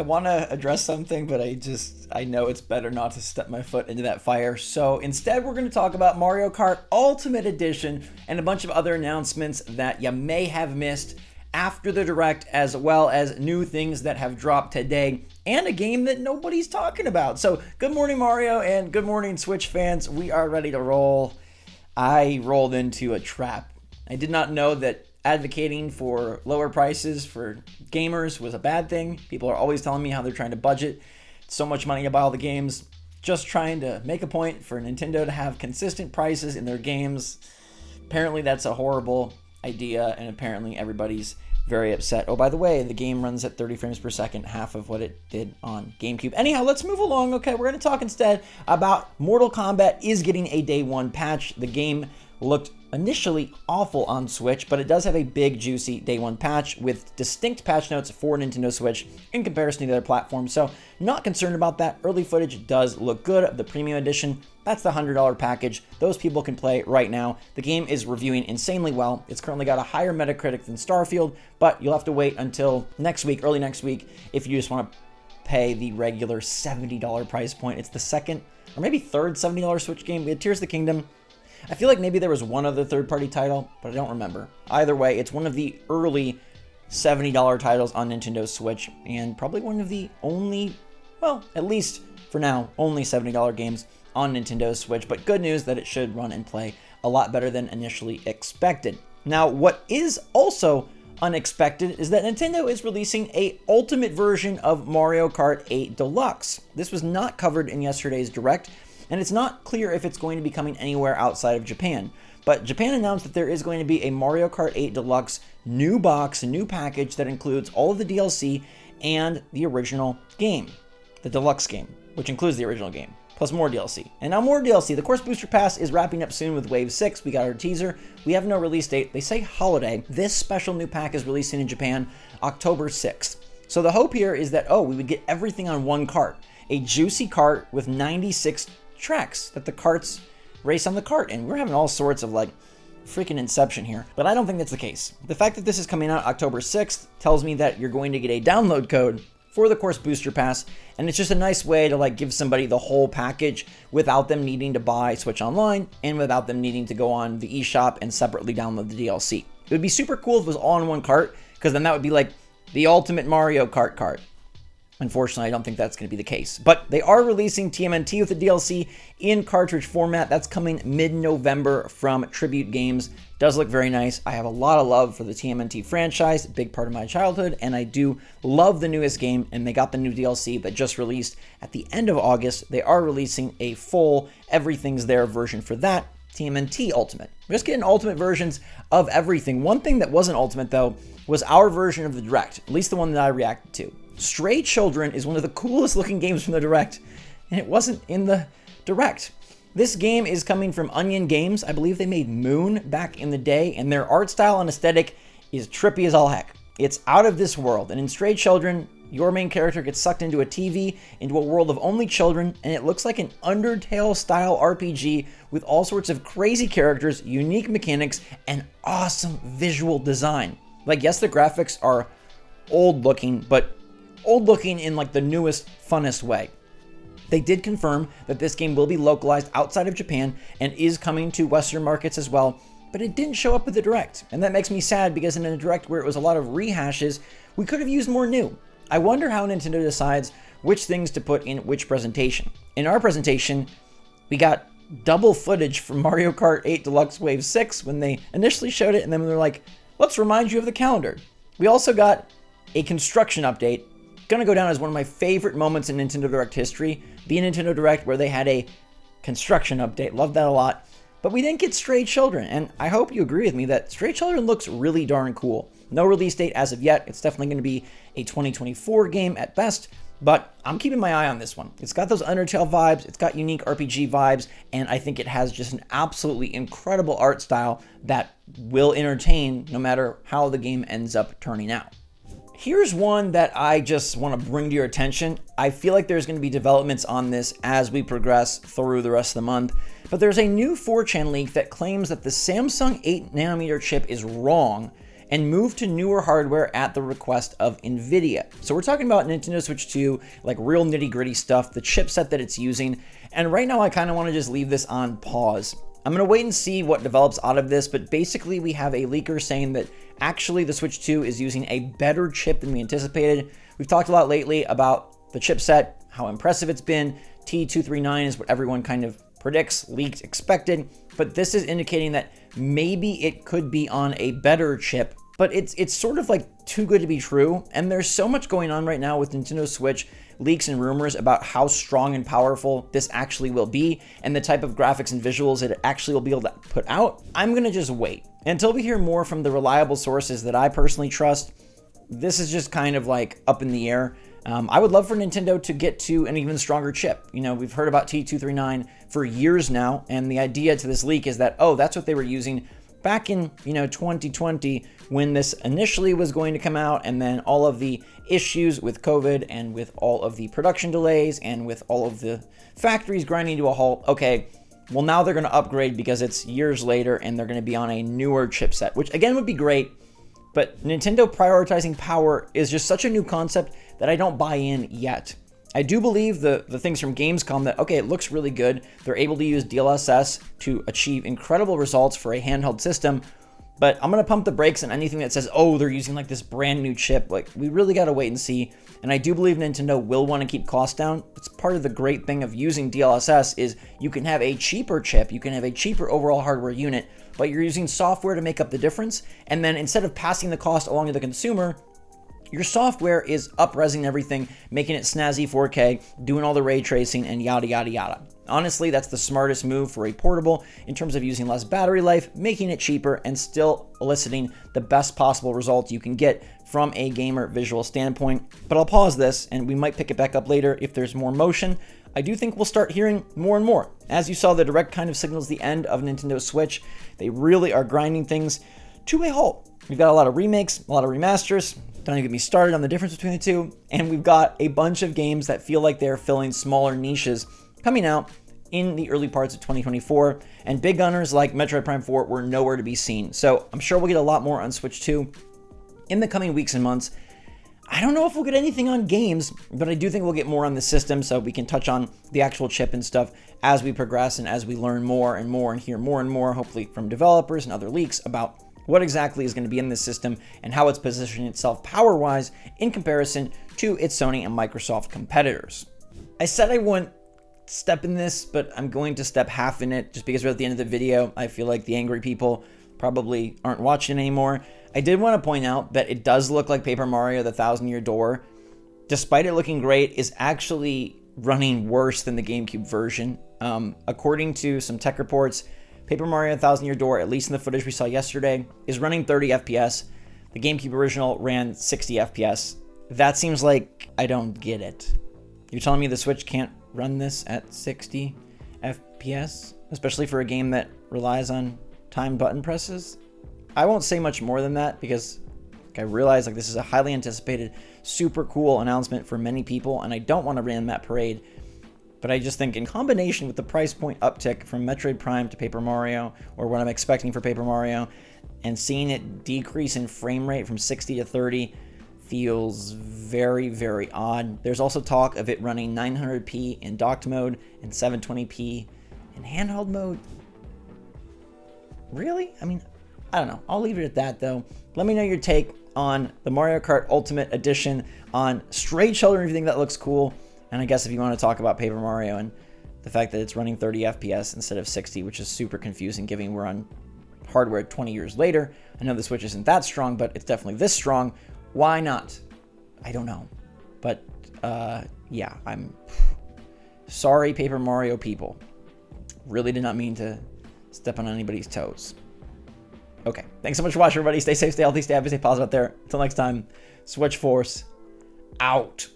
I want to address something, but I know it's better not to step my foot into that fire. So instead, we're going to talk about Mario Kart Ultimate Edition and a bunch of other announcements that you may have missed after the Direct, as well as new things that have dropped today and a game that nobody's talking about. So good morning, Mario, and good morning, Switch fans. We are ready to roll. I rolled into a trap. I did not know that advocating for lower prices for gamers was a bad thing. People are always telling me how they're trying to budget so much money to buy all the games. Just trying to make a point for Nintendo to have consistent prices in their games. Apparently that's a horrible idea, and apparently everybody's very upset. Oh, by the way, the game runs at 30 frames per second, half of what it did on GameCube. Anyhow, let's move along. Okay, we're going to talk instead about Mortal Kombat is getting a day one patch. The game looked initially awful on Switch, but it does have a big, juicy day one patch with distinct patch notes for Nintendo Switch in comparison to the other platforms. So not concerned about that. Early footage does look good of the premium edition. That's the $100 package. Those people can play right now. The game is reviewing insanely well. It's currently got a higher Metacritic than Starfield, but you'll have to wait until next week, early next week, if you just want to pay the regular $70 price point. It's the second or maybe third $70 Switch game. We had Tears of the Kingdom. I feel like maybe there was one other third-party title, but I don't remember. Either way, it's one of the early $70 titles on Nintendo Switch, and probably one of the only, well, at least for now, only $70 games on Nintendo Switch, but good news that it should run and play a lot better than initially expected. Now, what is also unexpected is that Nintendo is releasing a ultimate version of Mario Kart 8 Deluxe. This was not covered in yesterday's Direct, and it's not clear if it's going to be coming anywhere outside of Japan. But Japan announced that there is going to be a Mario Kart 8 Deluxe new box, a new package that includes all of the DLC and the original game, the Deluxe game, which includes the original game, plus more DLC. And now more DLC. The Course Booster Pass is wrapping up soon with Wave 6. We got our teaser. We have no release date. They say holiday. This special new pack is releasing in Japan October 6th. So the hope here is that, we would get everything on one cart. A juicy cart with 96 tracks that the carts race on the cart, and we're having all sorts of like freaking Inception here, but I don't think that's the case. The fact that this is coming out October 6th tells me that you're going to get a download code for the Course Booster Pass, and it's just a nice way to like give somebody the whole package without them needing to buy Switch Online and without them needing to go on the eShop and separately download the DLC. It would be super cool if it was all in one cart, because then that would be like the ultimate Mario Kart cart. Unfortunately, I don't think that's going to be the case. But they are releasing TMNT with the DLC in cartridge format. That's coming mid-November from Tribute Games. Does look very nice. I have a lot of love for the TMNT franchise, a big part of my childhood, and I do love the newest game, and they got the new DLC that just released at the end of August. They are releasing a full Everything's There version for that, TMNT Ultimate. We're just getting ultimate versions of everything. One thing that wasn't ultimate, though, was our version of the Direct, at least the one that I reacted to. Stray Children is one of the coolest looking games from the Direct, and it wasn't in the Direct. This game is coming from Onion Games. I believe they made Moon back in the day, and their art style and aesthetic is trippy as all heck. It's out of this world, and in Stray Children, your main character gets sucked into a TV, into a world of only children, and it looks like an Undertale-style RPG with all sorts of crazy characters, unique mechanics, and awesome visual design. Like, yes, the graphics are old-looking, but old-looking in like the newest, funnest way. They did confirm that this game will be localized outside of Japan and is coming to Western markets as well, but it didn't show up with the Direct. And that makes me sad because in a Direct where it was a lot of rehashes, we could have used more new. I wonder how Nintendo decides which things to put in which presentation. In our presentation, we got double footage from Mario Kart 8 Deluxe Wave 6 when they initially showed it, and then they're like, let's remind you of the calendar. We also got a construction update. Gonna go down as one of my favorite moments in Nintendo Direct history, the Nintendo Direct where they had a construction update. Love that a lot. But we didn't get Stray Children, and I hope you agree with me that Stray Children looks really darn cool. No release date as of yet. It's definitely going to be a 2024 game at best, but I'm keeping my eye on this one. It's got those Undertale vibes, it's got unique RPG vibes, and I think it has just an absolutely incredible art style that will entertain no matter how the game ends up turning out. Here's one that I just want to bring to your attention. I feel like there's going to be developments on this as we progress through the rest of the month, but there's a new 4chan leak that claims that the Samsung 8nm chip is wrong and move to newer hardware at the request of NVIDIA. So we're talking about Nintendo Switch 2, like real nitty-gritty stuff, the chipset that it's using, and right now I kind of want to just leave this on pause. I'm going to wait and see what develops out of this, but basically we have a leaker saying that actually the Switch 2 is using a better chip than we anticipated. We've talked a lot lately about the chipset, how impressive it's been. T239 is what everyone kind of predicts, leaked, expected, but this is indicating that maybe it could be on a better chip, but it's sort of like too good to be true. And there's so much going on right now with Nintendo Switch leaks and rumors about how strong and powerful this actually will be and the type of graphics and visuals it actually will be able to put out. I'm gonna just wait until we hear more from the reliable sources that I personally trust. This is just kind of like up in the air. I would love for Nintendo to get to an even stronger chip. You know, we've heard about T239 for years now, and the idea to this leak is that, oh, that's what they were using back in, 2020 when this initially was going to come out, and then all of the issues with COVID and with all of the production delays and with all of the factories grinding to a halt. Okay, well, now they're going to upgrade because it's years later and they're going to be on a newer chipset, which again would be great. But Nintendo prioritizing power is just such a new concept that I don't buy in yet. I do believe the things from Gamescom that, okay, it looks really good. They're able to use DLSS to achieve incredible results for a handheld system. But I'm going to pump the brakes on anything that says, oh, they're using like this brand new chip. Like, we really got to wait and see. And I do believe Nintendo will want to keep costs down. It's part of the great thing of using DLSS is you can have a cheaper chip. You can have a cheaper overall hardware unit, but you're using software to make up the difference. And then instead of passing the cost along to the consumer, your software is up-resing everything, making it snazzy 4K, doing all the ray tracing, and yada, yada, yada. Honestly, that's the smartest move for a portable in terms of using less battery life, making it cheaper, and still eliciting the best possible results you can get from a gamer visual standpoint. But I'll pause this, and we might pick it back up later if there's more motion. I do think we'll start hearing more and more. As you saw, the Direct kind of signals the end of Nintendo Switch. They really are grinding things to a halt. We've got a lot of remakes, a lot of remasters. Don't even get me started on the difference between the two. And we've got a bunch of games that feel like they're filling smaller niches coming out in the early parts of 2024. And big gunners like Metroid Prime 4 were nowhere to be seen. So I'm sure we'll get a lot more on Switch 2 in the coming weeks and months. I don't know if we'll get anything on games, but I do think we'll get more on the system so we can touch on the actual chip and stuff as we progress and as we learn more and more and hear more and more, hopefully from developers and other leaks about what exactly is going to be in this system and how it's positioning itself power-wise in comparison to its Sony and Microsoft competitors. I said I wouldn't step in this, but I'm going to step half in it just because we're at the end of the video. I feel like the angry people probably aren't watching anymore. I did want to point out that it does look like Paper Mario the Thousand Year Door, despite it looking great, is actually running worse than the GameCube version. According to some tech reports, Paper Mario Thousand Year Door, at least in the footage we saw yesterday, is running 30 FPS. The GameCube original ran 60 FPS. That seems like I don't get it. You're telling me the Switch can't run this at 60 FPS? Especially for a game that relies on timed button presses? I won't say much more than that because I realize this is a highly anticipated, super cool announcement for many people, and I don't want to rain that parade. But I just think in combination with the price point uptick from Metroid Prime to Paper Mario, or what I'm expecting for Paper Mario, and seeing it decrease in frame rate from 60 to 30 feels very, very odd. There's also talk of it running 900p in docked mode and 720p in handheld mode. Really? I mean, I don't know. I'll leave it at that, though. Let me know your take on the Mario Kart Ultimate Edition on straight shoulder and everything that looks cool. And I guess if you want to talk about Paper Mario and the fact that it's running 30 FPS instead of 60, which is super confusing given we're on hardware 20 years later. I know the Switch isn't that strong, but it's definitely this strong. Why not? I don't know. But yeah, I'm sorry, Paper Mario people. Really did not mean to step on anybody's toes. Okay, thanks so much for watching, everybody. Stay safe, stay healthy, stay happy, stay positive out there. Until next time, SwitchForce out.